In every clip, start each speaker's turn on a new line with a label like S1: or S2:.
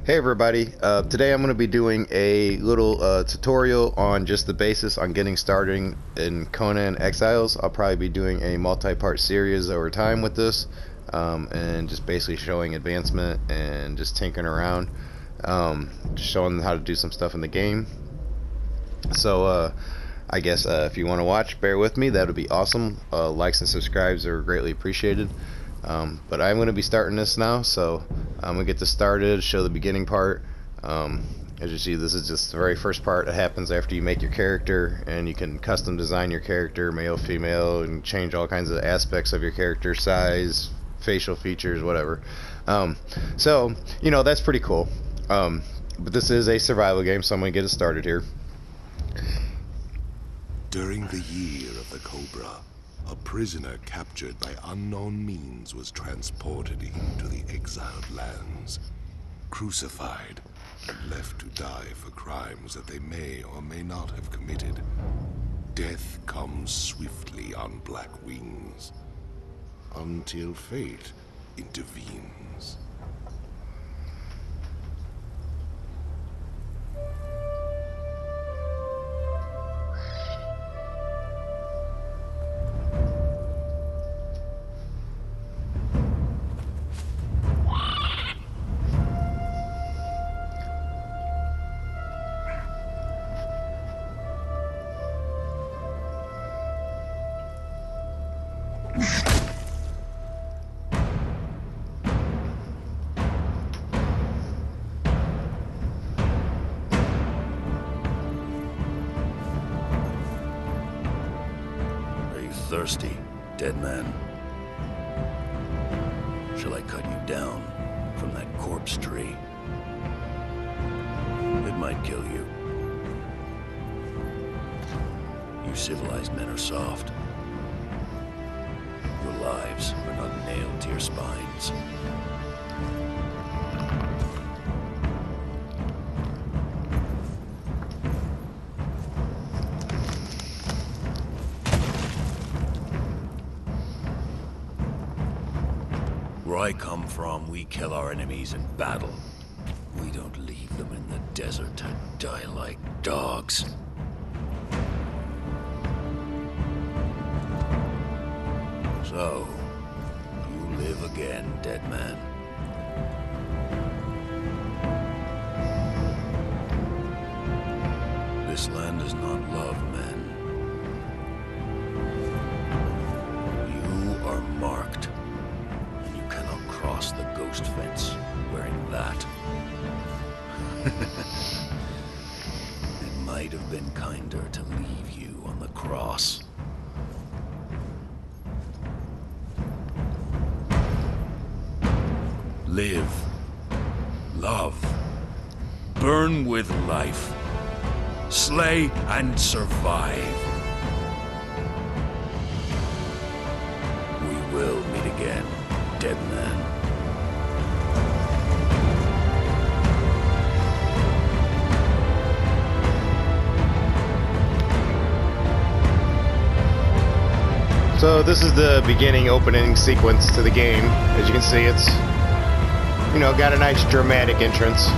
S1: Hey everybody, today I'm going to be doing a little tutorial on just the basis on getting started in Conan Exiles. I'll probably be doing a multi-part series over time with this, and just basically showing advancement and just tinkering around, just showing how to do some stuff in the game. So I guess if you want to watch, bear with me, that would be awesome. Likes and subscribes are greatly appreciated. But I'm going to be starting this now, so I'm going to get this started, show the beginning part. As you see, this is just the very first part that happens after you make your character, and you can custom design your character, male, female, and change all kinds of aspects of your character, size, facial features, whatever. So, that's pretty cool. But this is a survival game, so I'm going to get it started here.
S2: During the year of the Cobra, a prisoner captured by unknown means was transported into the exiled lands, crucified, and left to die for crimes that they may or may not have committed. Death comes swiftly on black wings, until fate intervenes.
S3: Thirsty, dead man? Shall I cut you down from that corpse tree? It might kill you. You civilized men are soft. Your lives are not nailed to your spines. Where I come from, we kill our enemies in battle. We don't leave them in the desert to die like dogs. So, you live again, dead man. This land does not love men. You are marked. Cross the ghost fence wearing that. It might have been kinder to leave you on the cross. Live, love, burn with life, slay and survive. We will meet again, dead man.
S1: So this is the beginning opening sequence to the game. As you can see, it's, got a nice dramatic entrance.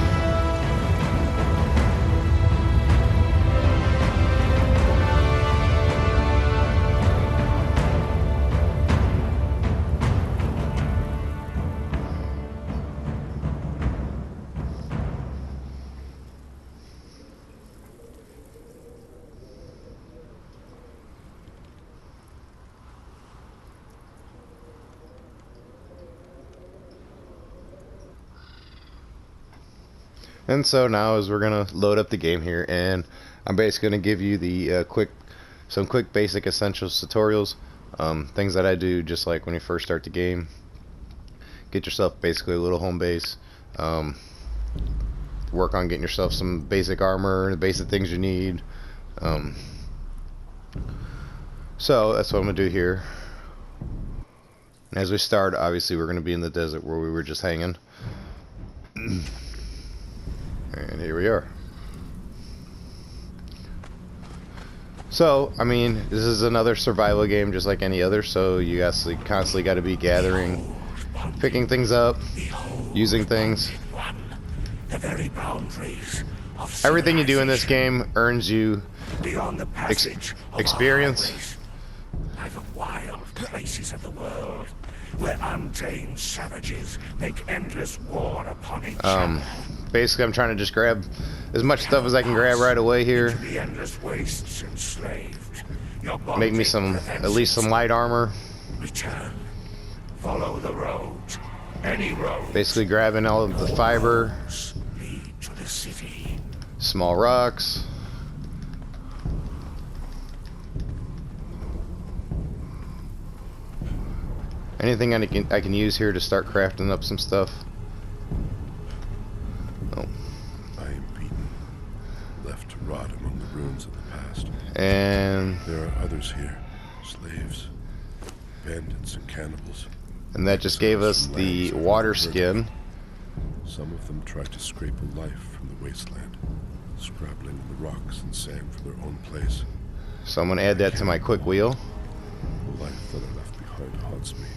S1: And so now as we're gonna load up the game here, and I'm basically gonna give you the some quick basic essentials tutorials, things that I do just like when you first start the game. Get yourself basically a little home base, work on getting yourself some basic armor, the basic things you need. So that's what I'm gonna do here. And as we start, obviously we're gonna be in the desert where we were just hanging. And here we are. So, I mean, this is another survival game just like any other, so you guys constantly got to be gathering, picking things up, using things.
S4: the very boundaries of
S1: Everything you do in this game earns you
S4: beyond the passage of
S1: experience.
S4: our highways, by the wild places of the world, where untamed savages make endless war upon each other.
S1: Basically, I'm trying to just grab as much stuff as I can grab right away here.
S4: Into the endless wastes enslaved. Your
S1: Make me
S4: bonding
S1: some,
S4: prevents
S1: at least some
S4: it.
S1: light armor.
S4: Return. Follow the road. Any road.
S1: Basically grabbing all of the fiber,
S4: Roads lead to the city.
S1: small rocks. Anything I can use here to start crafting up some stuff. Oh.
S2: I am beaten, left to rot among the ruins of the past.
S1: And
S2: There are others here, slaves, bandits, and cannibals.
S1: that just gave us the water skin.
S2: Some of them tried to scrape a life from the wasteland, scrabbling in the rocks and sand for their own place.
S1: So I'm going to add that to my quick wheel.
S2: The life that I left behind haunts me.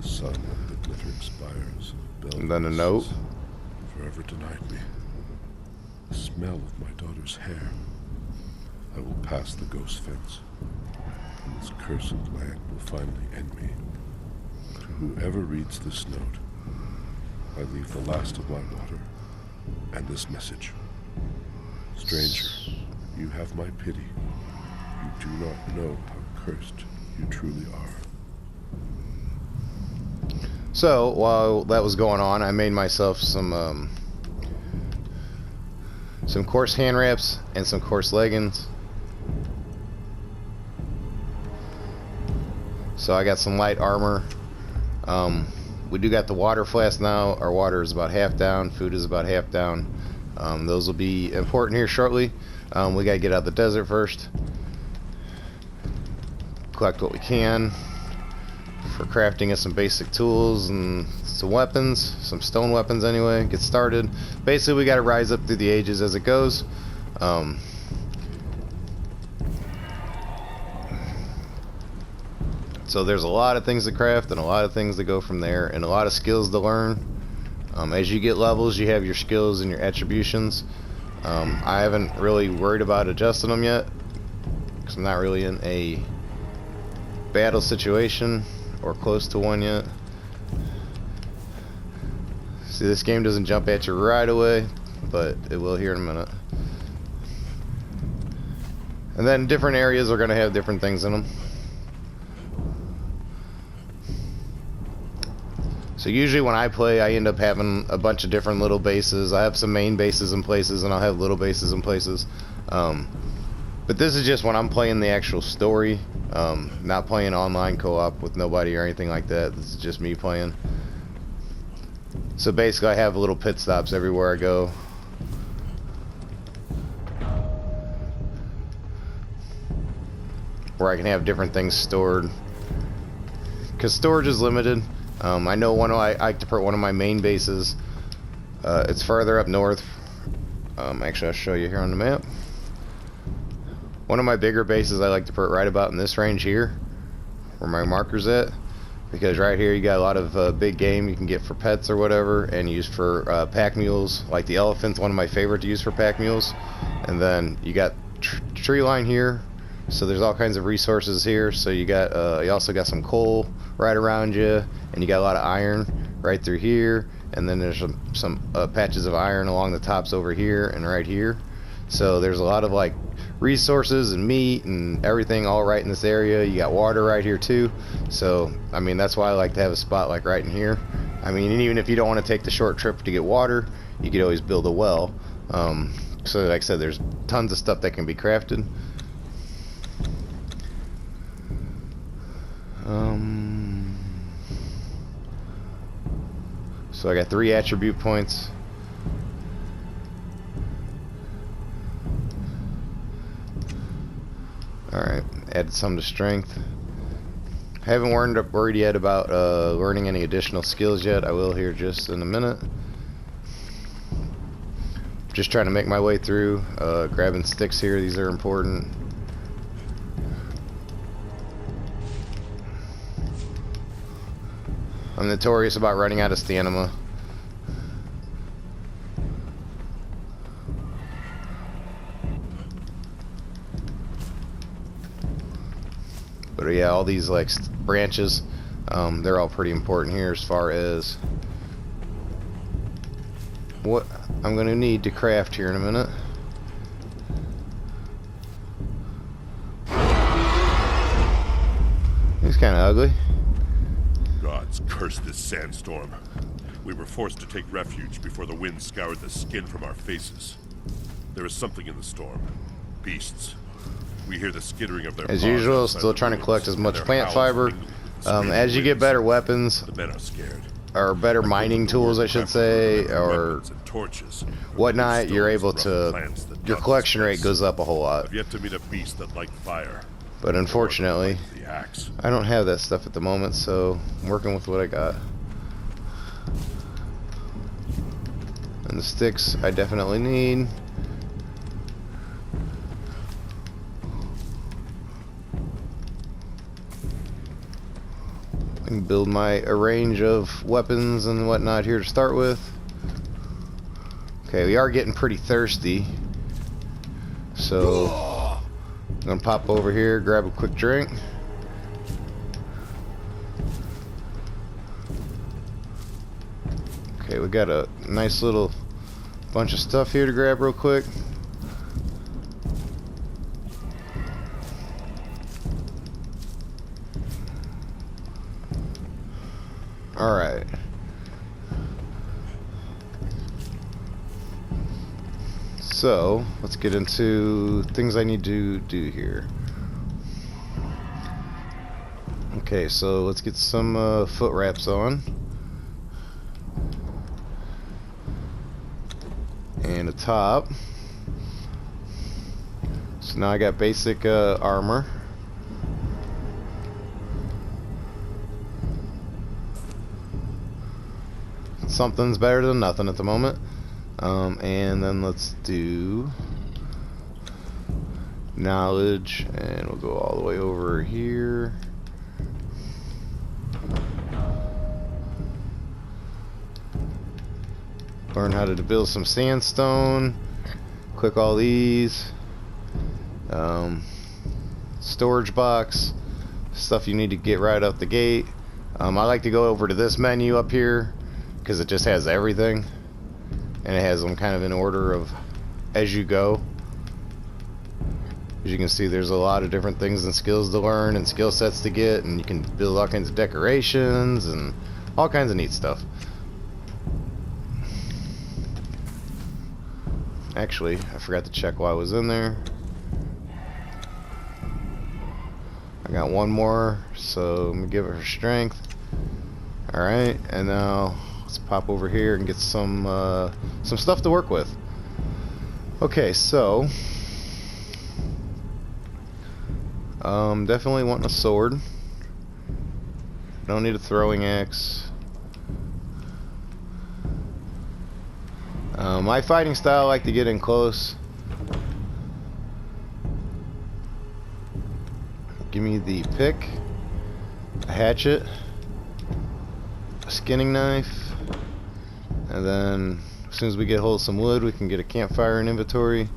S2: The sun and the glittering spires of
S1: And then a note.
S2: forever denied me. The smell of my daughter's hair. I will pass the ghost fence, and this cursed land will finally end me. To whoever reads this note, I leave the last of my water and this message. Stranger, you have my pity. You do not know how cursed you truly are.
S1: So while that was going on, I made myself some coarse hand wraps and some coarse leggings. So I got some light armor. We do got the water flask now. Our water is about half down. Food is about half down. Those will be important here shortly. We gotta get out of the desert first. Collect what we can for crafting of some basic tools and some weapons, some stone weapons anyway. Get started. Basically, we gotta rise up through the ages as it goes. So there's a lot of things to craft and a lot of things to go from there and a lot of skills to learn. As you get levels, you have your skills and your attributions. I haven't really worried about adjusting them yet because I'm not really in a battle situation or close to one yet. See, this game doesn't jump at you right away, but it will here in a minute. And then different areas are going to have different things in them. So usually when I play, I end up having a bunch of different little bases. I have some main bases in places, and I'll have little bases in places. But this is just when I'm playing the actual story, not playing online co-op with nobody or anything like that. This is just me playing. So basically I have little pit stops everywhere I go. Where I can have different things stored. Because storage is limited. I know I like to put one of my main bases. It's further up north. Actually, I'll show you here on the map. One of my bigger bases I like to put right about in this range here, where my marker's at, because right here you got a lot of big game you can get for pets or whatever, and use for pack mules. Like the elephant's one of my favorite to use for pack mules. And then you got tree line here, so there's all kinds of resources here. So you got you also got some coal right around you, and you got a lot of iron right through here, and then there's some patches of iron along the tops over here and right here. So there's a lot of like resources and meat and everything all right in this area. You got water right here too. So I mean, that's why I like to have a spot like right in here. I mean, and even if you don't want to take the short trip to get water, you could always build a well. So like I said, there's tons of stuff that can be crafted. So I got 3 attribute points. Alright, added some to strength. I haven't worried yet about learning any additional skills yet. I will here just in a minute. Just trying to make my way through. Grabbing sticks here, these are important. I'm notorious about running out of stamina. But yeah, all these like branches, they're all pretty important here as far as what I'm going to need to craft here in a minute. He's kind of ugly.
S5: Gods curse this sandstorm. We were forced to take refuge before the wind scoured the skin from our faces. There is something in the storm. Beasts. We hear the skittering of their
S1: As
S5: paws
S1: usual,
S5: outside
S1: still
S5: the
S1: trying to collect
S5: ruins,
S1: as much
S5: and their
S1: plant
S5: howls
S1: fiber.
S5: mingle with the screaming
S1: As you get
S5: winds.
S1: better weapons,
S5: The men are scared.
S1: or better mining tools, I should say, or
S5: Weapons and torches,
S1: whatnot, you're able
S5: rough
S1: to,
S5: plants that
S1: your
S5: dot
S1: collection
S5: the
S1: rate
S5: space.
S1: goes up a whole lot.
S5: I've yet to meet a beast that liked fire.
S1: But unfortunately,
S5: The axe.
S1: I don't have that stuff at the moment, so I'm working with what I got. And the sticks I definitely need. I can build a range of weapons and whatnot here to start with. Okay, we are getting pretty thirsty, so I'm gonna pop over here, grab a quick drink. Okay, we got a nice little bunch of stuff here to grab real quick. Alright. So, let's get into things I need to do here. Okay, so let's get some foot wraps on. And a top. So now I got basic armor. Something's better than nothing at the moment. And then let's do knowledge, and we'll go all the way over here. Learn how to build some sandstone. Click all these. Storage box. Stuff you need to get right out the gate. I like to go over to this menu up here because it just has everything. And it has them kind of in order of as you go. As you can see, there's a lot of different things and skills to learn and skill sets to get, and you can build all kinds of decorations and all kinds of neat stuff. Actually, I forgot to check while I was in there. I got one more, so I'm gonna give her strength. Alright, and now let's pop over here and get some stuff to work with. Okay, so definitely wanting a sword. Don't need a throwing axe. My fighting style, I like to get in close. Give me the pick, a hatchet, a skinning knife, and then as soon as we get hold of some wood, we can get a campfire in inventory.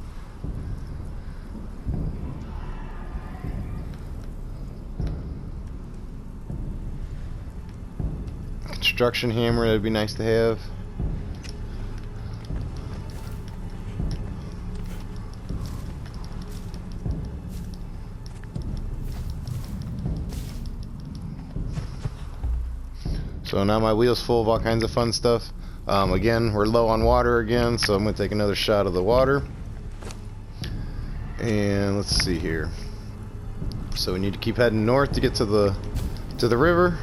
S1: Construction hammer, that'd be nice to have. So now my wheel's full of all kinds of fun stuff. Again, we're low on water again, so I'm going to take another shot of the water. And let's see here. So we need to keep heading north to get to the river.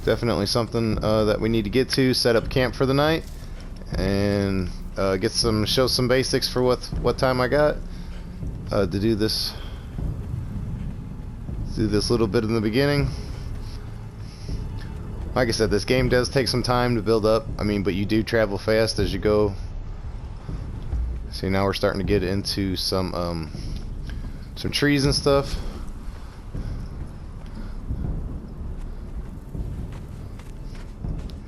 S1: Definitely something that we need to get to. Set up camp for the night, and show some basics for what time I got to do this. Do this little bit in the beginning. Like I said, this game does take some time to build up. But you do travel fast as you go. See, now we're starting to get into some trees and stuff.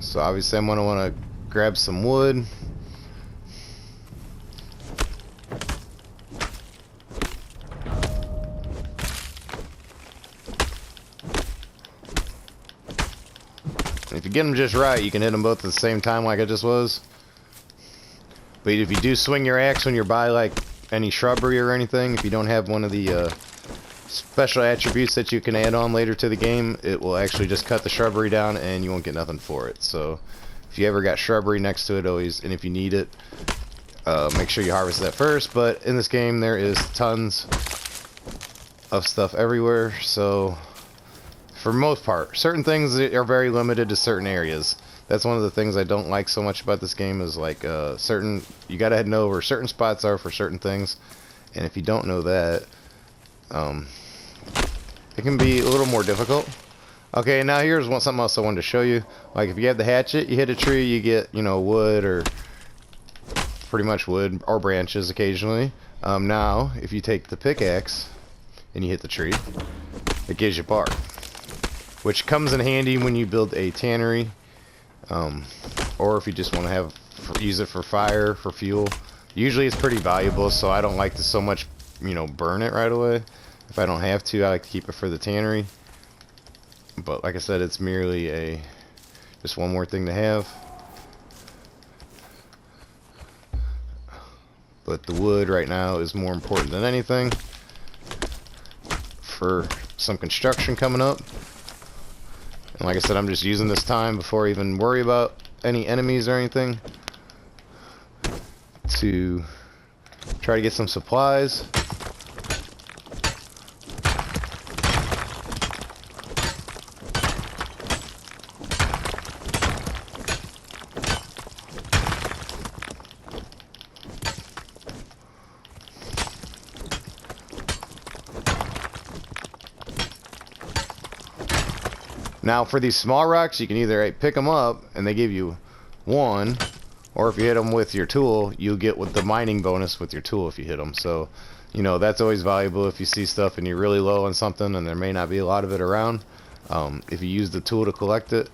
S1: So obviously I'm gonna want to grab some wood. If you get them just right, you can hit them both at the same time like I just was. But if you do swing your axe when you're by like any shrubbery or anything, if you don't have one of the special attributes that you can add on later to the game, it will actually just cut the shrubbery down and you won't get nothing for it. So if you ever got shrubbery next to it, always, and if you need it, make sure you harvest that first. But in this game there is tons of stuff everywhere, so for the most part, certain things are very limited to certain areas. That's one of the things I don't like so much about this game, is like you gotta know where certain spots are for certain things, and if you don't know that, it can be a little more difficult. Okay, now here's something else I wanted to show you. Like if you have the hatchet, you hit a tree, you get, you know, wood, or pretty much wood or branches occasionally. Now if you take the pickaxe and you hit the tree, it gives you bark, which comes in handy when you build a tannery, or if you just want to use it for fire, for fuel. Usually it's pretty valuable, so I don't like to so much, you know, burn it right away. If I don't have to, I like to keep it for the tannery. But like I said, it's merely just one more thing to have. But the wood right now is more important than anything for some construction coming up. And like I said, I'm just using this time before I even worry about any enemies or anything to try to get some supplies. Now for these small rocks, you can either pick them up and they give you 1, or if you hit them with your tool, you get with the mining bonus with your tool if you hit them. So, you know, that's always valuable if you see stuff and you're really low on something and there may not be a lot of it around. If you use the tool to collect it,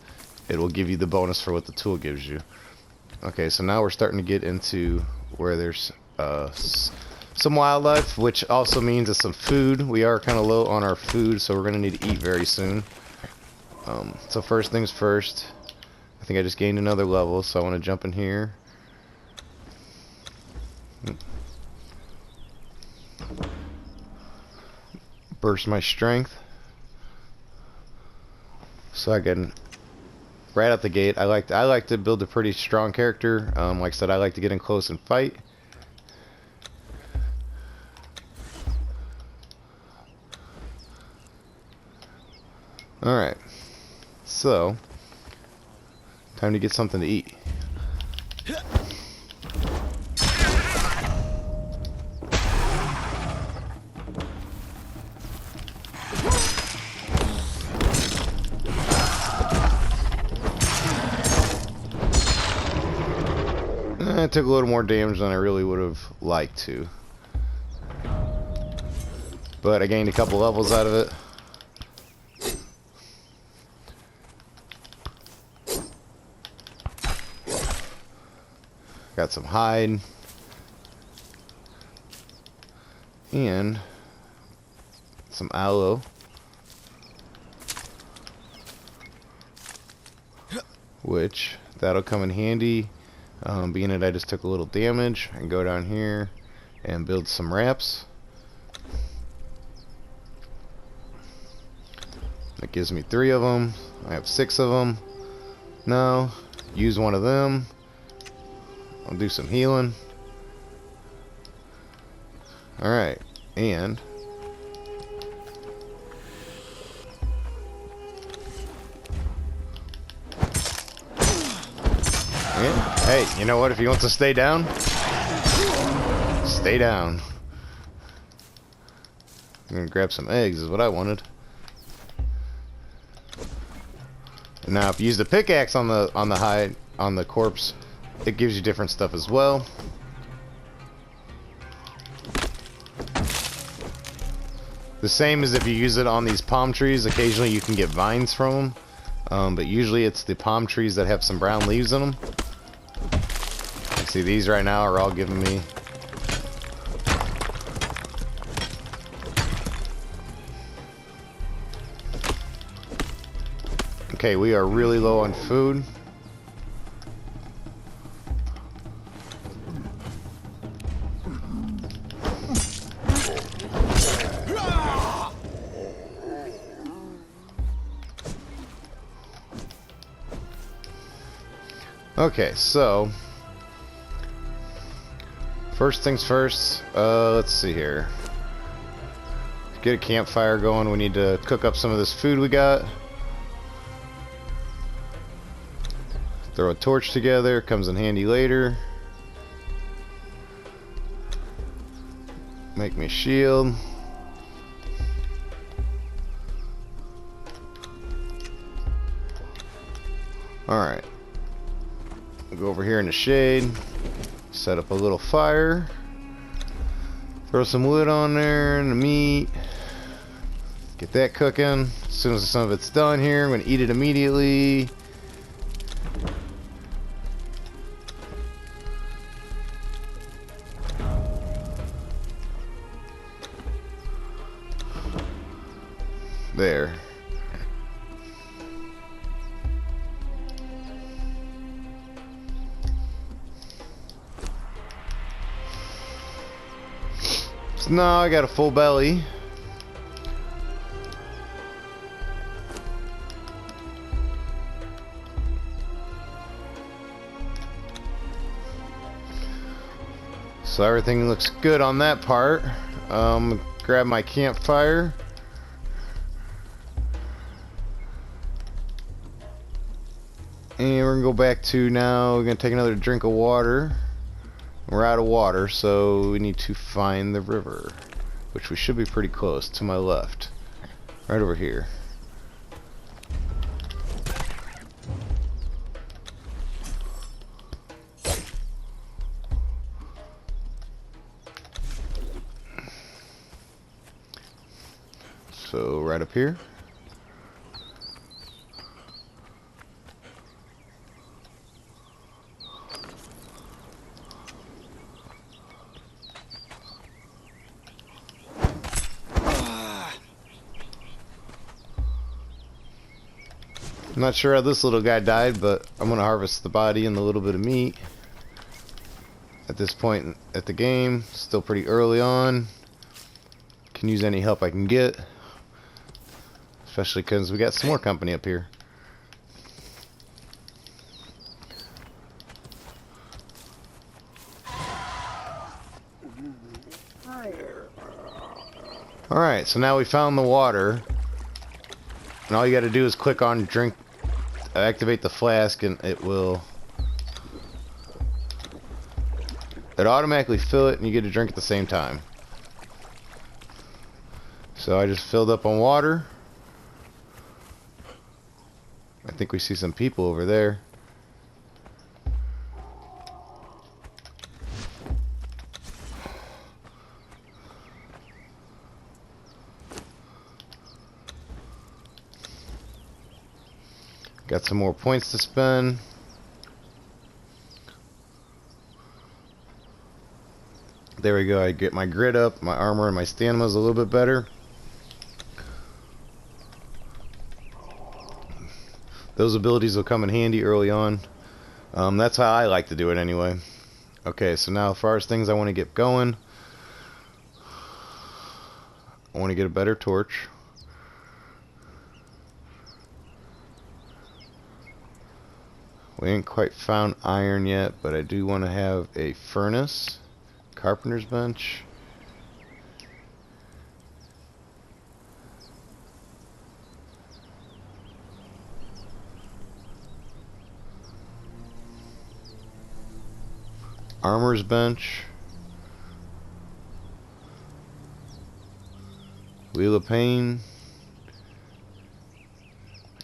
S1: it will give you the bonus for what the tool gives you. Okay, so now we're starting to get into where there's some wildlife, which also means it's some food. We are kind of low on our food, so we're going to need to eat very soon. So first things first, I think I just gained another level, so I want to jump in here. Burst my strength, so I can, right out the gate, I like to build a pretty strong character. Like I said, I like to get in close and fight. Alright, so time to get something to eat. I took a little more damage than I really would have liked to, but I gained a couple levels out of it. Got some hide and some aloe, which that'll come in handy, being that I just took a little damage. I can go down here and build some wraps. That gives me 3 of them. I have 6 of them now. Use one of them. I'll do some healing. Alright, and hey, you know what? If you want to stay down, stay down. I'm gonna grab some eggs is what I wanted. And now if you use the pickaxe on the hide, on the corpse, it gives you different stuff as well. The same as if you use it on these palm trees. Occasionally you can get vines from them, but usually it's the palm trees that have some brown leaves in them. You see, these right now are all giving me Okay, we are really low on food. Okay, so first things first, let's see here. Get a campfire going. We need to cook up some of this food we got. Throw a torch together, comes in handy later. Make me a shield. Alright. Go over here in the shade. Set up a little fire. Throw some wood on there and the meat. Get that cooking. As soon as some of it's done here, I'm going to eat it immediately. There. So now I got a full belly. So everything looks good on that part. Grab my campfire. And we're gonna go back to now. We're gonna take another drink of water. We're out of water, so we need to find the river, which we should be pretty close. To my left, right over here. So right up here. I'm not sure how this little guy died, but I'm gonna harvest the body and the little bit of meat. At this point at the game, still pretty early on. Can use any help I can get, especially because we got some more company up here. Alright, so now we found the water. And all you gotta do is click on drink, activate the flask, and it automatically fill it and you get a drink at the same time. So I just filled up on water. I think we see some people over there. Got some more points to spend. There we go. I get my grit up, my armor and my stamina's a little bit better. Those abilities will come in handy early on. That's how I like to do it anyway. Okay, so now as far as things I want to get going, I want to get a better torch. We ain't quite found iron yet, but I do want to have a furnace, carpenter's bench. Armor's bench. Wheel of pain.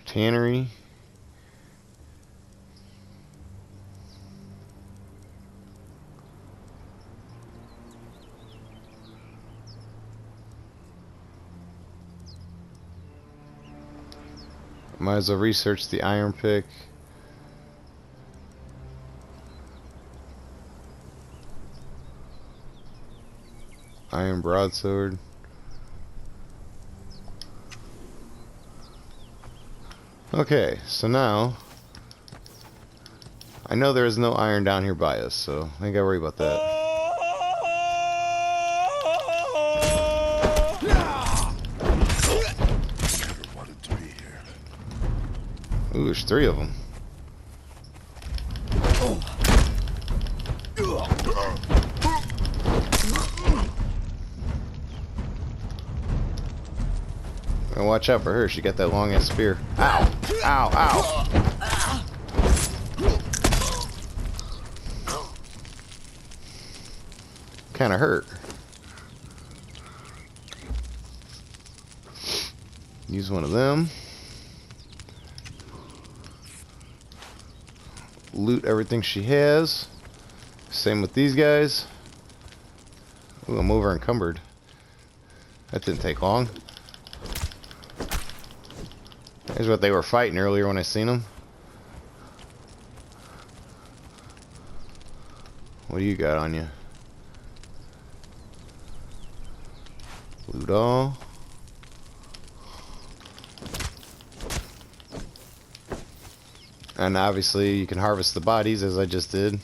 S1: Tannery. Might as well research the iron pick. Iron broadsword. Okay, so now I know there is no iron down here by us, so I ain't gotta worry about that.
S2: Never wanted to be here.
S1: Ooh, there's 3 of them. And watch out for her, she got that long ass spear. Ow! Ow! Ow! Kinda hurt. Use one of them. Loot everything she has. Same with these guys. Ooh, I'm over encumbered. That didn't take long. Here's what they were fighting earlier when I seen them. What do you got on you? Loot all. And obviously you can harvest the bodies as I just did.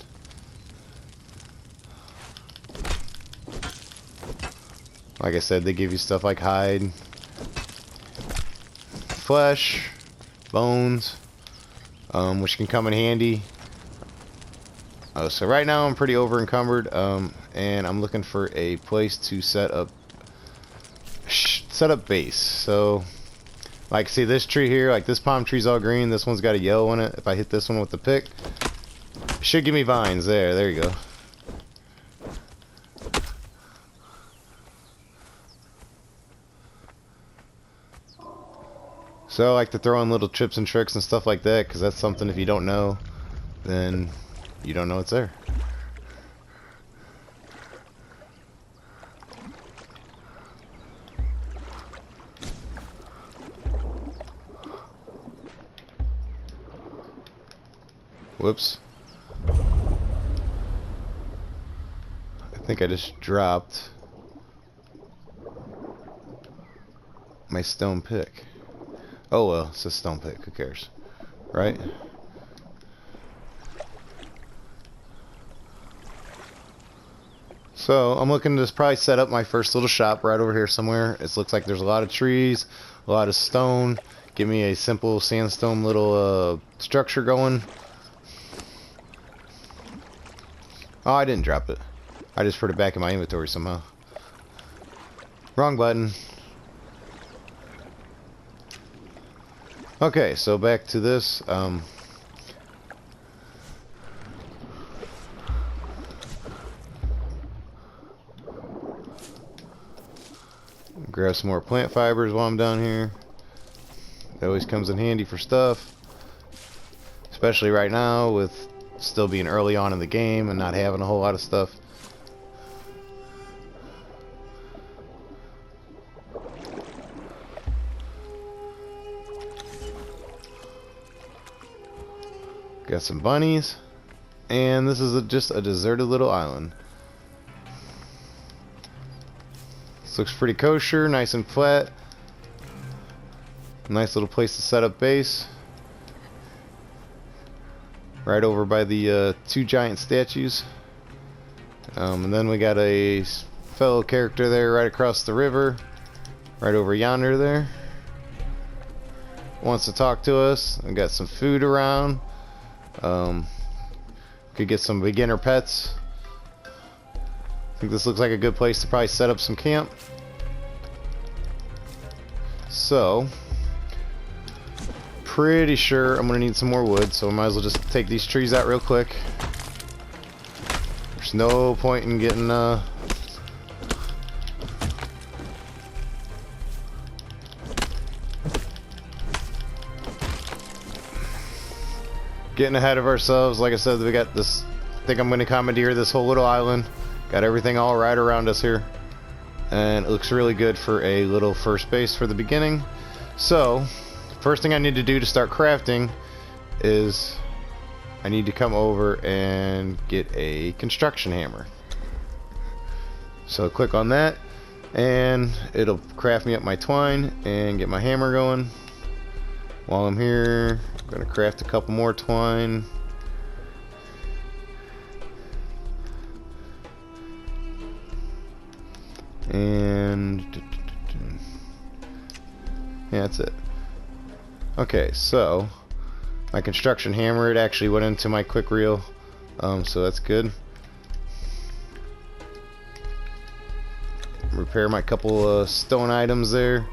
S1: Like I said, they give you stuff like hide, flesh, bones, which can come in handy. So right now I'm pretty over encumbered, and I'm looking for a place to set up base. So like, see this tree here, like this palm tree's all green, this one's got a yellow in it. If I hit this one with the pick, it should give me vines. There you go. So I like to throw in little tips and tricks and stuff like that, because that's something, if you don't know, then you don't know it's there. Whoops. I think I just dropped my stone pick. Oh well, it's a stone pick, who cares, right? So I'm looking to just probably set up my first little shop right over here somewhere. It looks like there's a lot of trees, a lot of stone. Give me a simple sandstone little structure going. Oh, I didn't drop it. I just put it back in my inventory somehow. Wrong button. Okay, so back to this. Grab some more plant fibers while I'm down here. That always comes in handy for stuff. Especially right now with still being early on in the game and not having a whole lot of stuff. Got some bunnies, and this is just a deserted little island. This looks pretty kosher, nice and flat. Nice little place to set up base. Right over by the 2 giant statues. And then we got a fellow character there right across the river. Right over yonder there. Wants to talk to us. I got some food around. Could get some beginner pets. I think this looks like a good place to probably set up some camp. So, pretty sure I'm gonna need some more wood, so I might as well just take these trees out real quick. There's no point in getting getting ahead of ourselves. Like I said, we got this. I think I'm going to commandeer this whole little island. Got everything all right around us here, and it looks really good for a little first base for the beginning. So, first thing I need to do to start crafting is I need to come over and get a construction hammer. So click on that, and it'll craft me up my twine and get my hammer going. While I'm here, I'm gonna craft a couple more twine. And yeah, that's it. Okay, so my construction hammer, it actually went into my quick reel, so that's good. Repair my couple stone items there.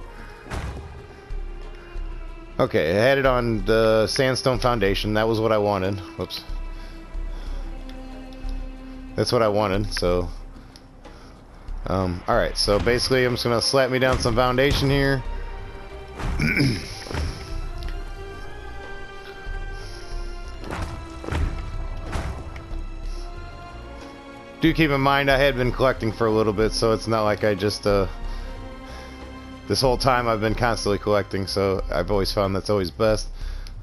S1: Okay, I had it on the sandstone foundation. That was what I wanted. Whoops. That's what I wanted, so alright, so basically I'm just gonna slap me down some foundation here. Do keep in mind I had been collecting for a little bit, so it's not like I just this whole time I've been constantly collecting, so I've always found that's always best.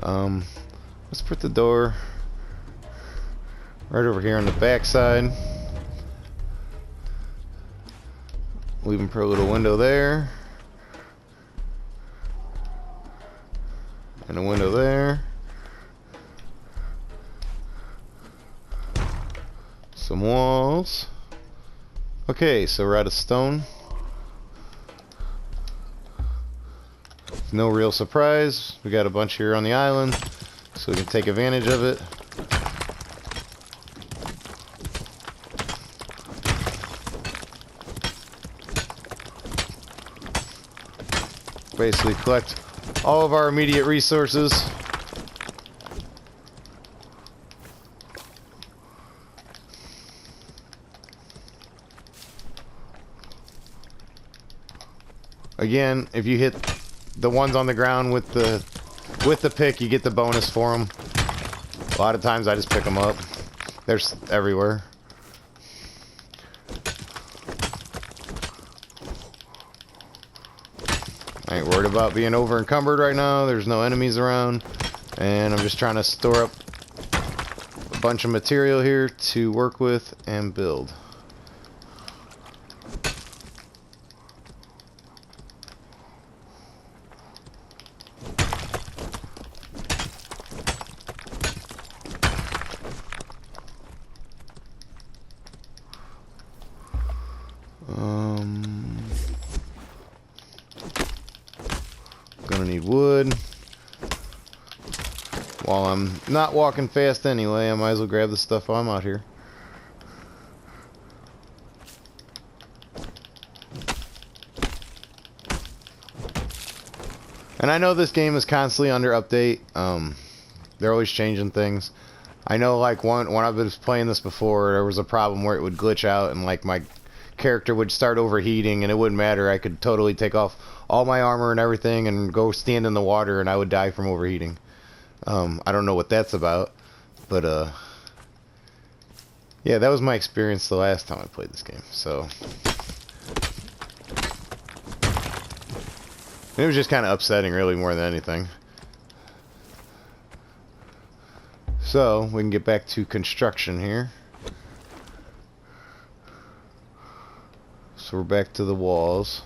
S1: Let's put the door right over here on the back side. Leaving for a little window there. And a window there. Some walls. Okay, so we're out of stone. No real surprise. We got a bunch here on the island, so we can take advantage of it. Basically collect all of our immediate resources. Again, if you hit the ones on the ground with the pick, you get the bonus for them. A lot of times I just pick them up. They're everywhere. I ain't worried about being over encumbered right now. There's no enemies around, and I'm just trying to store up a bunch of material here to work with and build. Gonna need wood. While I'm not walking fast anyway, I might as well grab the stuff while I'm out here. And I know this game is constantly under update. They're always changing things. I know, like, when I was playing this before, there was a problem where it would glitch out and, like, my character would start overheating, and it wouldn't matter. I could totally take off all my armor and everything and go stand in the water, and I would die from overheating. I don't know what that's about, but yeah, that was my experience the last time I played this game. So it was just kind of upsetting, really, more than anything. So we can get back to construction here. So we're back to the walls.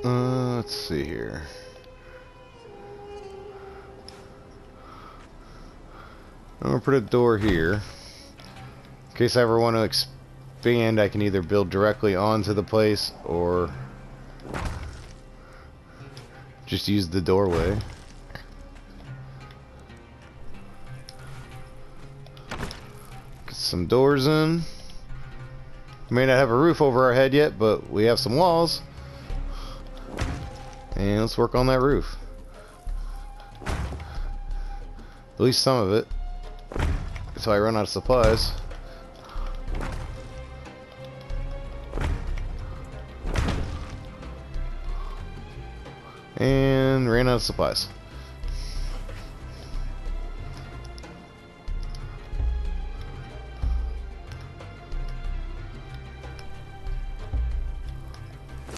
S1: Let's see here. I'm gonna put a door here. In case I ever want to expand, I can either build directly onto the place or just use the doorway. Get some doors in. We may not have a roof over our head yet, but we have some walls. And let's work on that roof. At least some of it. Until I run out of supplies. And ran out of supplies.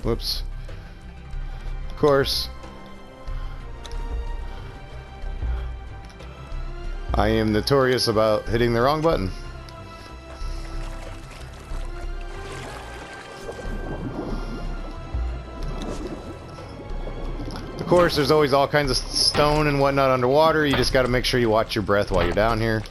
S1: Whoops. Of course, I am notorious about hitting the wrong button. Of course, there's always all kinds of stone and whatnot underwater. You just got to make sure you watch your breath while you're down here.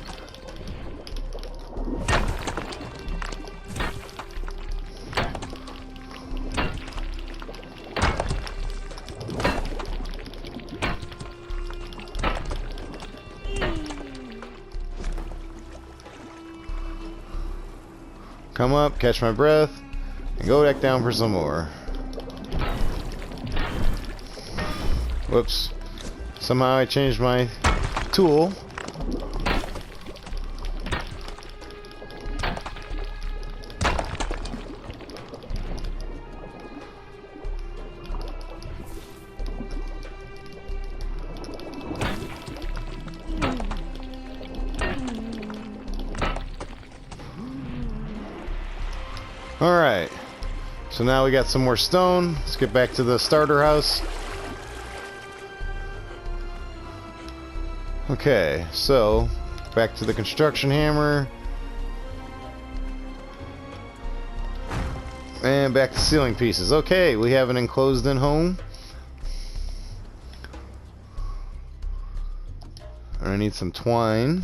S1: Come up, catch my breath, and go back down for some more. Whoops. Somehow I changed my tool. Alright, so now we got some more stone. Let's get back to the starter house. Okay, so back to the construction hammer. And back to ceiling pieces. Okay, we have an enclosed in home. I need some twine.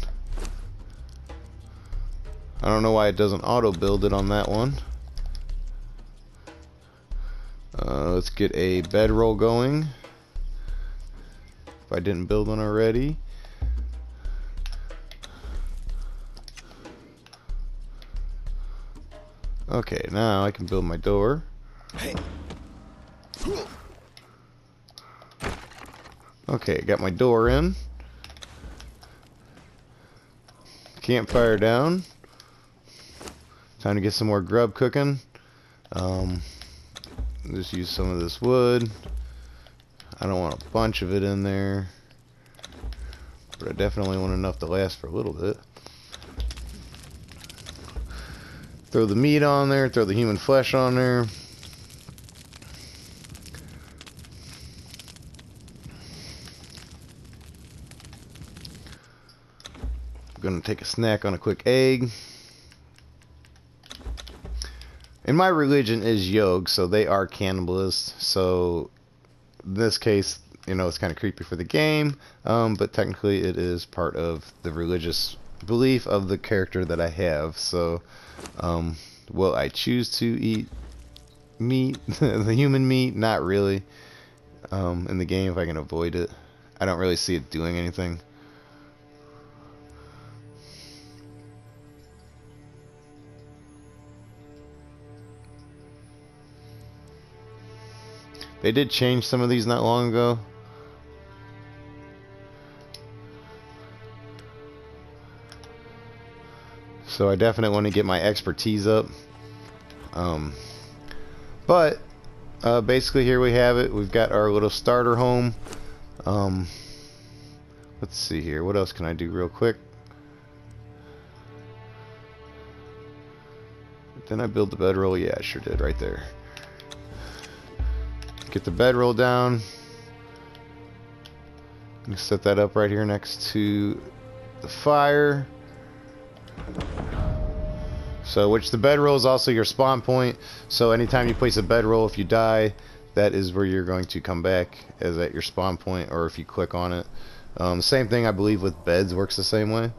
S1: I don't know why it doesn't auto build it on that one. Let's get a bedroll going. If I didn't build one already. Okay, now I can build my door. Okay, got my door in. Campfire down. Time to get some more grub cooking. Just use some of this wood. I don't want a bunch of it in there, but I definitely want enough to last for a little bit. Throw the meat on there, throw the human flesh on there. I'm gonna take a snack on a quick egg. And my religion is Yog, so they are cannibalists. So in this case, you know, it's kind of creepy for the game, but technically it is part of the religious belief of the character that I have. So will I choose to eat meat, the human meat? Not really. In the game, if I can avoid it. I don't really see it doing anything. They did change some of these not long ago. So I definitely want to get my expertise up. But basically here we have it. We've got our little starter home. Let's see here. What else can I do real quick? Then I build the bedroll. Yeah, I sure did right there. Get the bedroll down. Set that up right here next to the fire. So, which the bedroll is also your spawn point. So anytime you place a bedroll, if you die, that is where you're going to come back, as at your spawn point, or if you click on it. Same thing, I believe, with beds works the same way.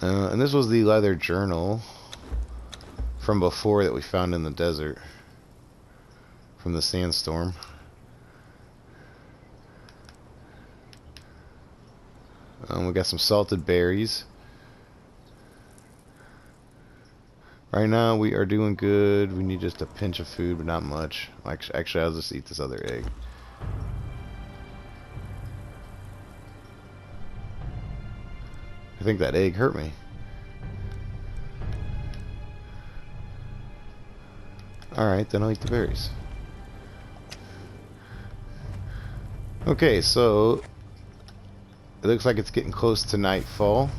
S1: And this was the leather journal from before that we found in the desert from the sandstorm. We got some salted berries. Right now we are doing good. We need just a pinch of food, but not much. Actually, I'll just eat this other egg. I think that egg hurt me. Alright, then I'll eat the berries. Okay, so it looks like it's getting close to nightfall.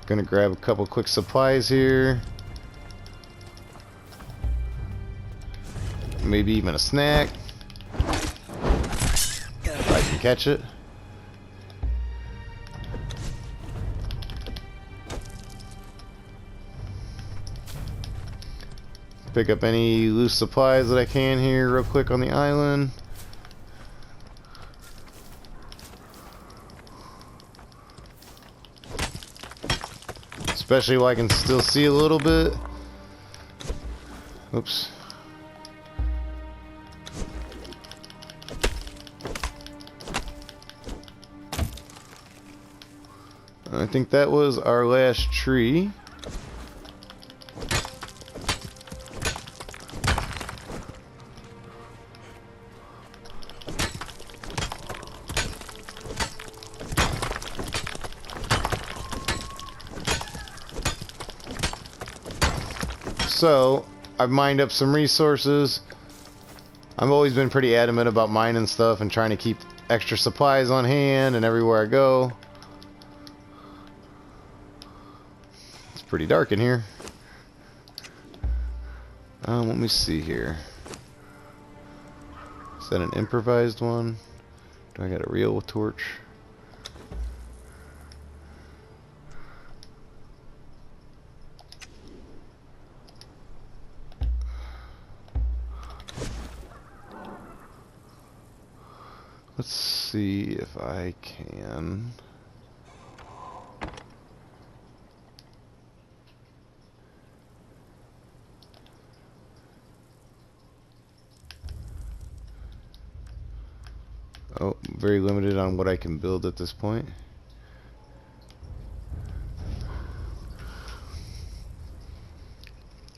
S1: Gonna grab a couple quick supplies here. Maybe even a snack. can catch it. Pick up any loose supplies that I can here real quick on the island. Especially while I can still see a little bit. Oops. I think that was our last tree. So, I've mined up some resources. I've always been pretty adamant about mining stuff and trying to keep extra supplies on hand and everywhere I go. It's pretty dark in here. Let me see here. Is that an improvised one? Do I got a real torch? Let's see if I can. Oh, very limited on what I can build at this point.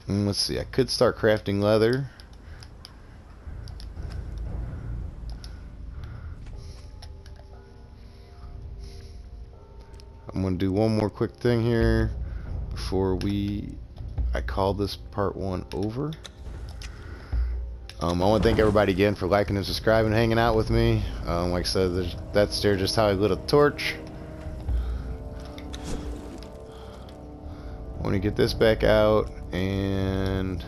S1: Let's see, I could start crafting leather. I'm going to do one more quick thing here before I call this part 1 over. I want to thank everybody again for liking and subscribing and hanging out with me. Like I said, that's there just how I lit a torch. I want to get this back out and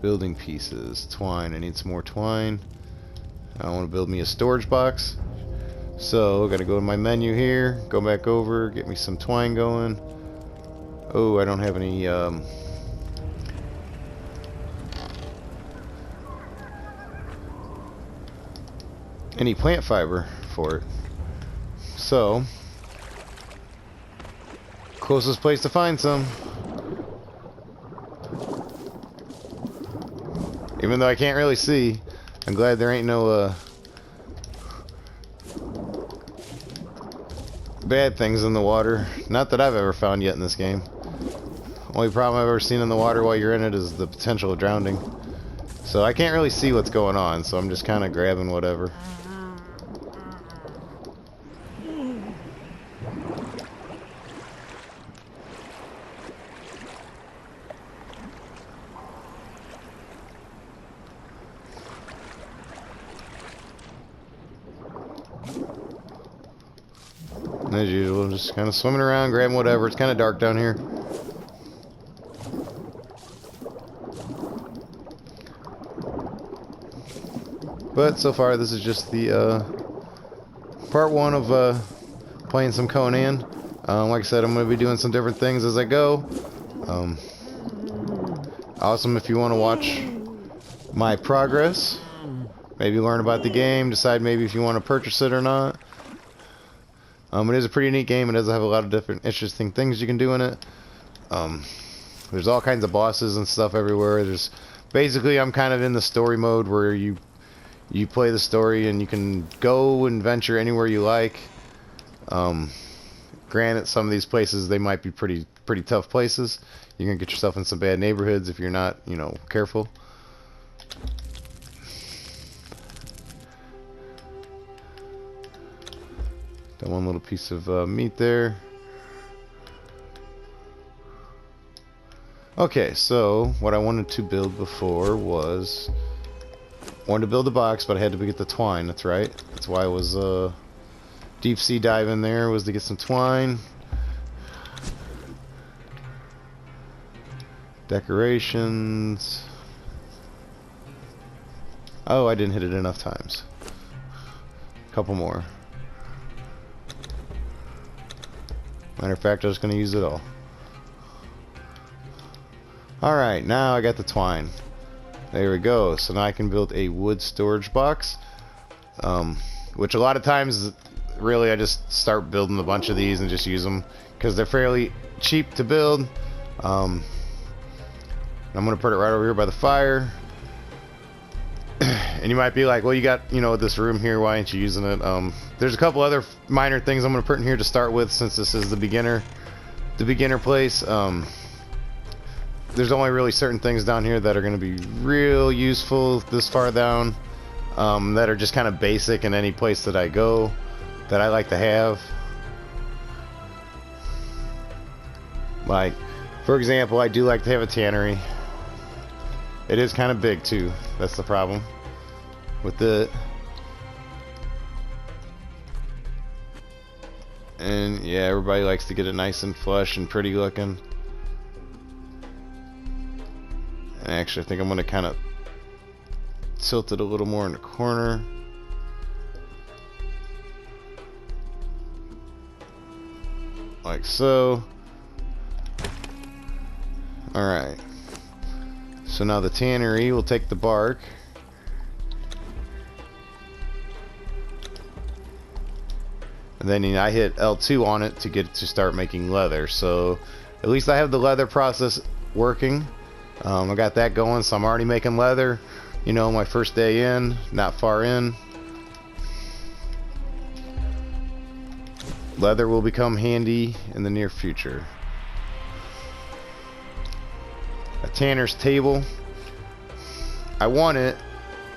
S1: building pieces. Twine. I need some more twine. I want to build me a storage box. So, I gotta go to my menu here, go back over, get me some twine going. Oh, I don't have any plant fiber for it. So, closest place to find some. Even though I can't really see, I'm glad there ain't no bad things in the water. Not that I've ever found yet in this game. Only problem I've ever seen in the water while you're in it is the potential of drowning. So I can't really see what's going on, so I'm just kind of grabbing whatever. As usual, just kind of swimming around, grabbing whatever. It's kind of dark down here. But so far, this is just the part 1 of playing some Conan. Like I said, I'm going to be doing some different things as I go. Awesome if you want to watch my progress. Maybe learn about the game, decide maybe if you want to purchase it or not. It is a pretty neat game. It does have a lot of different interesting things you can do in it. There's all kinds of bosses and stuff everywhere. Basically, I'm kind of in the story mode where you play the story and you can go and venture anywhere you like. Granted, some of these places, they might be pretty tough places. You're gonna get yourself in some bad neighborhoods if you're not, careful. Got one little piece of meat there. Okay, so what I wanted to build before was... I wanted to build a box, but I had to get the twine, that's right. That's why I was deep sea diving there, was to get some twine. Decorations. Oh, I didn't hit it enough times. A couple more. Matter of fact, I'm just going to use it all. Alright, now I got the twine. There we go. So now I can build a wood storage box. Which a lot of times, really, I just start building a bunch of these and just use them. Because they're fairly cheap to build. I'm going to put it right over here by the fire. And you might be like, well, you got, you know, this room here, why aren't you using it? There's a couple other minor things I'm going to put in here to start with, since this is the beginner place. There's only really certain things down here that are going to be real useful this far down, that are just kind of basic in any place that I go, that I like to have. Like, for example, I do like to have a tannery. It is kind of big too. That's the problem with it. And yeah, everybody likes to get it nice and flush and pretty looking. And actually, I think I'm going to kind of tilt it a little more in the corner. Like so. Alright. So now the tannery will take the bark. And then I hit L2 on it to get it to start making leather. So at least I have the leather process working. I got that going, so I'm already making leather. You know, my first day in, not far in. Leather will become handy in the near future. A tanner's table. I want it,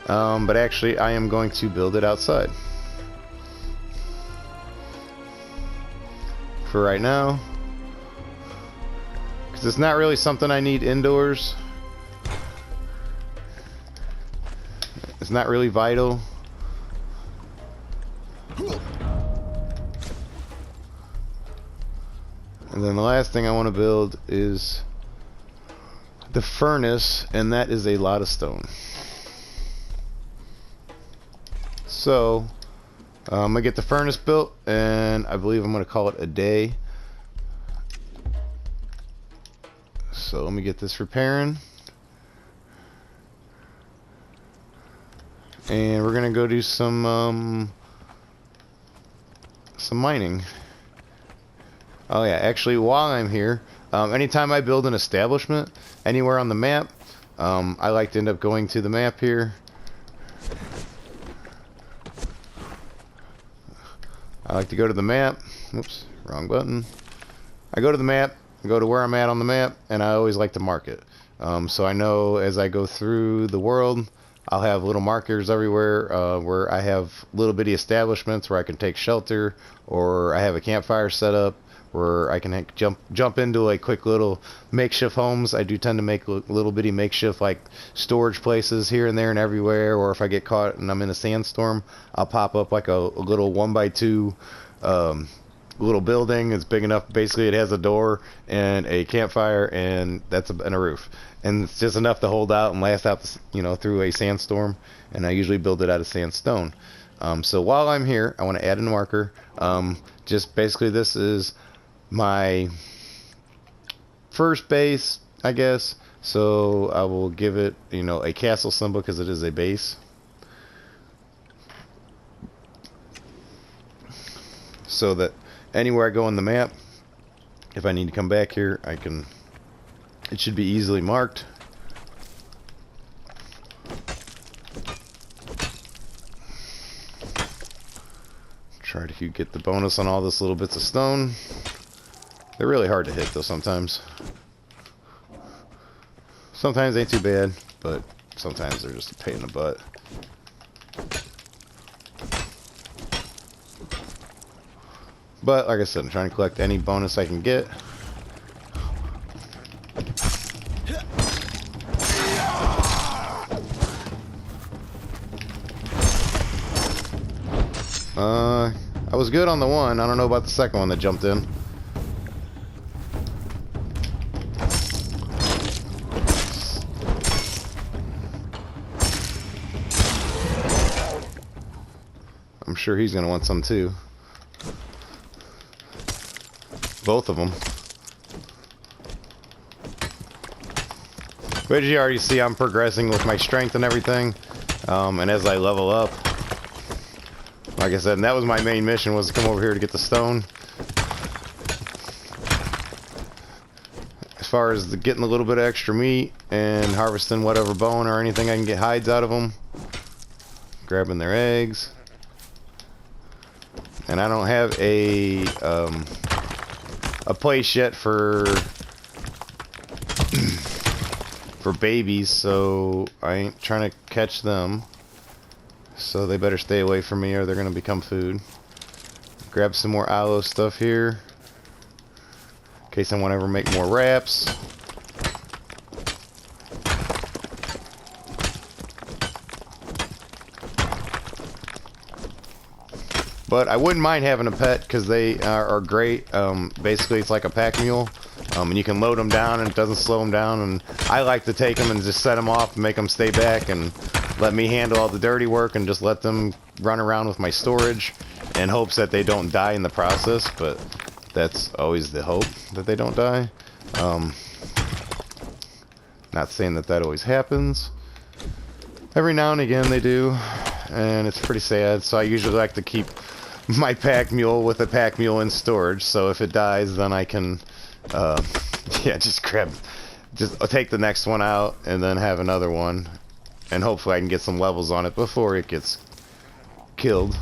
S1: but actually I am going to build it outside. For right now. Because it's not really something I need indoors. It's not really vital. And then the last thing I want to build is the furnace, and that is a lot of stone. So I'm gonna get the furnace built, and I believe I'm gonna call it a day. So let me get this repairing, and we're gonna go do some mining. Oh yeah, actually, while I'm here, anytime I build an establishment anywhere on the map, I like to end up going to the map here. I like to go to the map. Oops, wrong button. I go to the map, go to where I'm at on the map, and I always like to mark it. So I know as I go through the world, I'll have little markers everywhere where I have little bitty establishments where I can take shelter, or I have a campfire set up where I can jump into a quick little makeshift homes. I do tend to make little bitty makeshift like storage places here and there and everywhere. Or if I get caught and I'm in a sandstorm, I'll pop up like a little 1x2 little building. It's big enough. Basically, it has a door and a campfire, and and a roof, and it's just enough to hold out and last out, you know, through a sandstorm. And I usually build it out of sandstone. So while I'm here, I want to add a marker. Just basically, this is my first base, I guess. So I will give it, you know, a castle symbol because it is a base. So that anywhere I go on the map, if I need to come back here, I can. It should be easily marked. Try to get the bonus on all this little bits of stone. They're really hard to hit though sometimes. Sometimes they ain't too bad, but sometimes they're just a pain in the butt. But like I said, I'm trying to collect any bonus I can get. I was good on the one. I don't know about the second one that jumped in. I'm sure he's gonna want some too. Both of them. But as you already see, I'm progressing with my strength and everything. And as I level up, like I said, and that was my main mission, was to come over here to get the stone. As far as getting a little bit of extra meat and harvesting whatever bone or anything I can get hides out of them. Grabbing their eggs. And I don't have a place yet for babies, so I ain't trying to catch them. So they better stay away from me or they're gonna become food. Grab some more aloe stuff here in case I want to ever make more wraps. But I wouldn't mind having a pet because they are great. Basically, it's like a pack mule. And you can load them down and it doesn't slow them down. And I like to take them and just set them off and make them stay back and let me handle all the dirty work and just let them run around with my storage in hopes that they don't die in the process. But that's always the hope, that they don't die. Not saying that that always happens. Every now and again they do. And it's pretty sad. So I usually like to keep my pack mule with a pack mule in storage. So if it dies, then I can... yeah, just take the next one out and then have another one, and hopefully I can get some levels on it before it gets killed.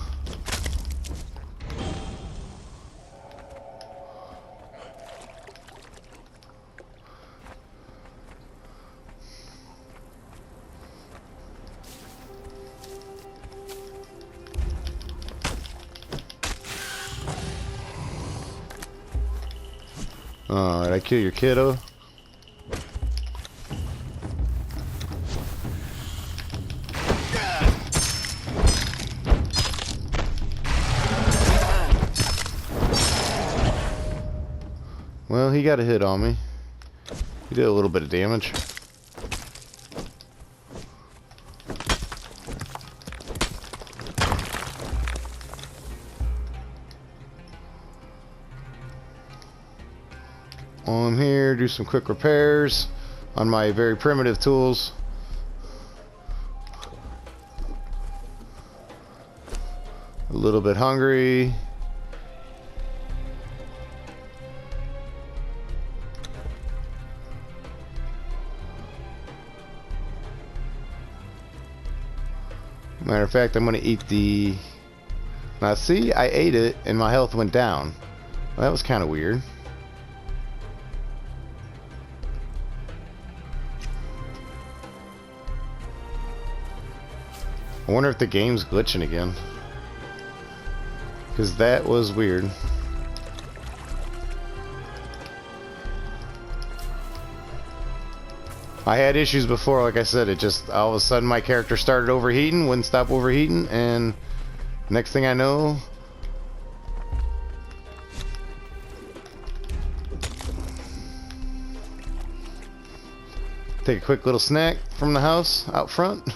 S1: Did I kill your kiddo? Well, he got a hit on me. He did a little bit of damage. While I'm here, do some quick repairs on my very primitive tools. A little bit hungry. Matter of fact, I'm going to eat the... Now see, I ate it and my health went down. Well, that was kind of weird. I wonder if the game's glitching again. Because that was weird. I had issues before, like I said, it just all of a sudden my character started overheating, wouldn't stop overheating, and next thing I know, take a quick little snack from the house out front.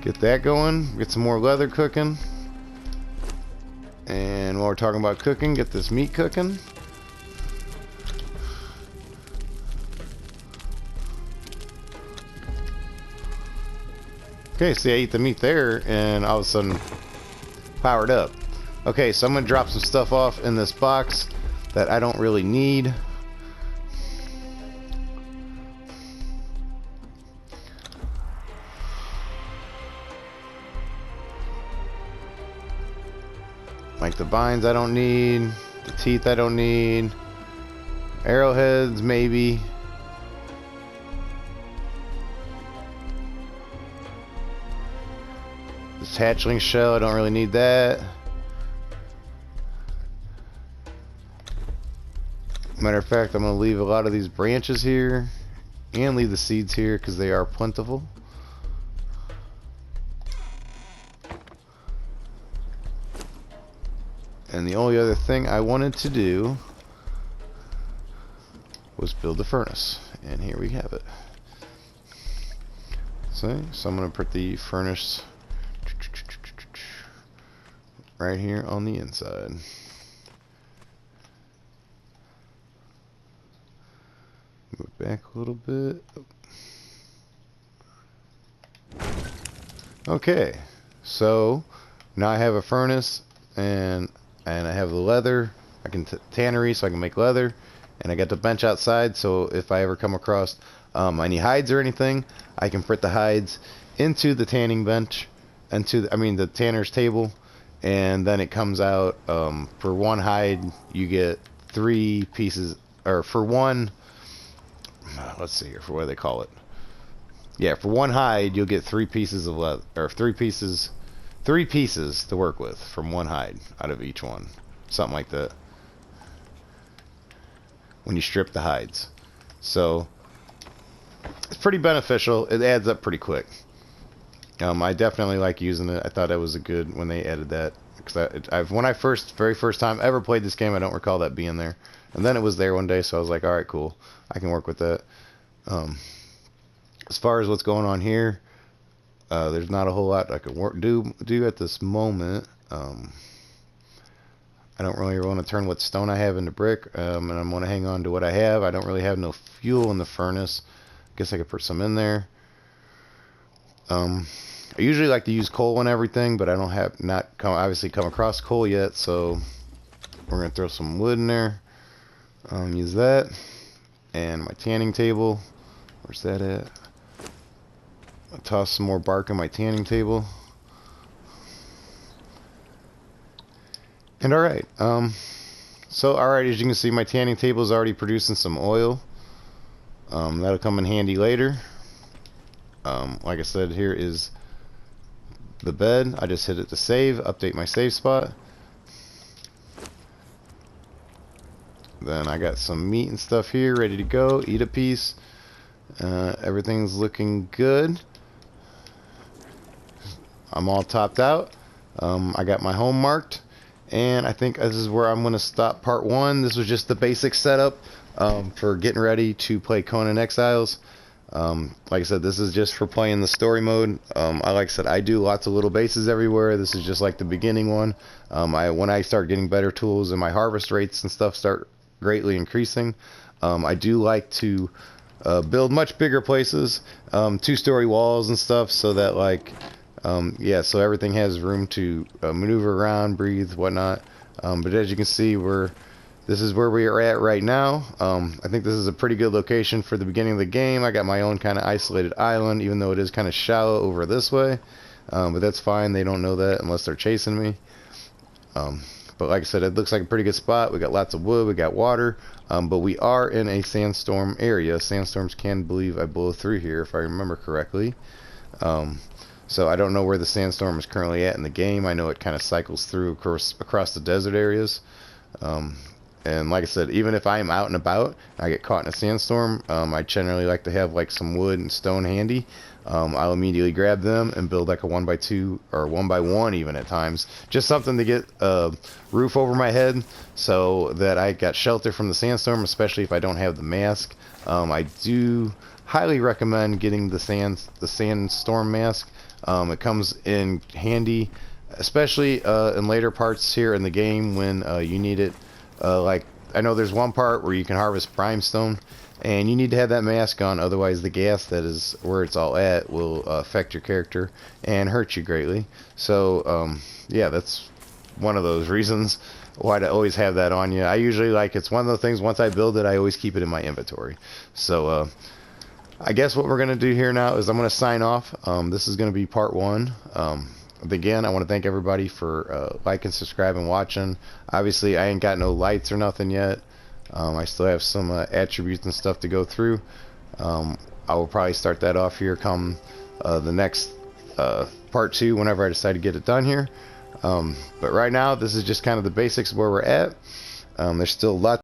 S1: Get that going, get some more leather cooking. And while we're talking about cooking, get this meat cooking. Okay, see, I ate the meat there and all of a sudden powered up. Okay, so I'm gonna drop some stuff off in this box that I don't really need. Like the vines I don't need, the teeth I don't need, arrowheads maybe. This hatchling shell, I don't really need that. Matter of fact, I'm going to leave a lot of these branches here and leave the seeds here because they are plentiful. And the only other thing I wanted to do was build a furnace. And here we have it. See? So I'm going to put the furnace right here on the inside. Move back a little bit. Okay, so now I have a furnace and I have the leather. I can tannery, so I can make leather, and I got the bench outside. So if I ever come across any hides or anything, I can put the hides into the tanning bench, into the tanner's table, and then it comes out. For one hide, you get 3 pieces, or for one. Let's see here, for what do they call it? Yeah, for one hide, you'll get 3 pieces of leather, or 3 pieces to work with from one hide out of each one, something like that. When you strip the hides, so it's pretty beneficial. It adds up pretty quick. I definitely like using it. I thought it was a good when they added that, because when I very first time ever played this game, I don't recall that being there, and then it was there one day, so I was like, all right, cool, I can work with that. As far as what's going on here, there's not a whole lot I can do at this moment. I don't really want to turn what stone I have into brick, and I'm going to hang on to what I have. I don't really have no fuel in the furnace. I guess I could put some in there. I usually like to use coal and everything, but I don't have obviously come across coal yet, so we're going to throw some wood in there. Use that. And my tanning table. Where's that at? I'll toss some more bark on my tanning table. And alright, alright, as you can see, my tanning table is already producing some oil. That'll come in handy later. Like I said, here is the bed. I just hit it to save, update my save spot. Then I got some meat and stuff here ready to go. Eat a piece. Everything's looking good. I'm all topped out. I got my home marked. And I think this is where I'm going to stop part 1. This was just the basic setup for getting ready to play Conan Exiles. Like I said, this is just for playing the story mode. Like I said, I do lots of little bases everywhere. This is just like the beginning one. When I start getting better tools and my harvest rates and stuff start greatly increasing, I do like to build much bigger places, 2-story walls and stuff, so that so everything has room to maneuver around, breathe, whatnot. But as you can see, this is where we are at right now. I think this is a pretty good location for the beginning of the game. I got my own kind of isolated island, even though it is kind of shallow over this way. But that's fine. They don't know that unless they're chasing me. But like I said, it looks like a pretty good spot. We got lots of wood, we got water, but we are in a sandstorm area. Sandstorms I blow through here, if I remember correctly. So I don't know where the sandstorm is currently at in the game. I know it kind of cycles through across the desert areas. And like I said, even if I am out and about and I get caught in a sandstorm, I generally like to have some wood and stone handy. I'll immediately grab them and build like a 1x2 or 1x1 even at times. Just something to get a roof over my head so that I got shelter from the sandstorm, especially if I don't have the mask. I do highly recommend getting the sandstorm mask. It comes in handy, especially in later parts here in the game when you need it. I know there's one part where you can harvest brimstone, and you need to have that mask on, otherwise the gas that is where it's all at will affect your character and hurt you greatly. So yeah, that's one of those reasons why to always have that on you. I usually it's one of the things, once I build it, I always keep it in my inventory. So I guess what we're going to do here now is I'm going to sign off. This is going to be part 1. Again, I want to thank everybody for liking, subscribing, watching. Obviously, I ain't got no lights or nothing yet. I still have some attributes and stuff to go through. I will probably start that off here come the next part 2 whenever I decide to get it done here. But right now, this is just kind of the basics of where we're at. There's still lots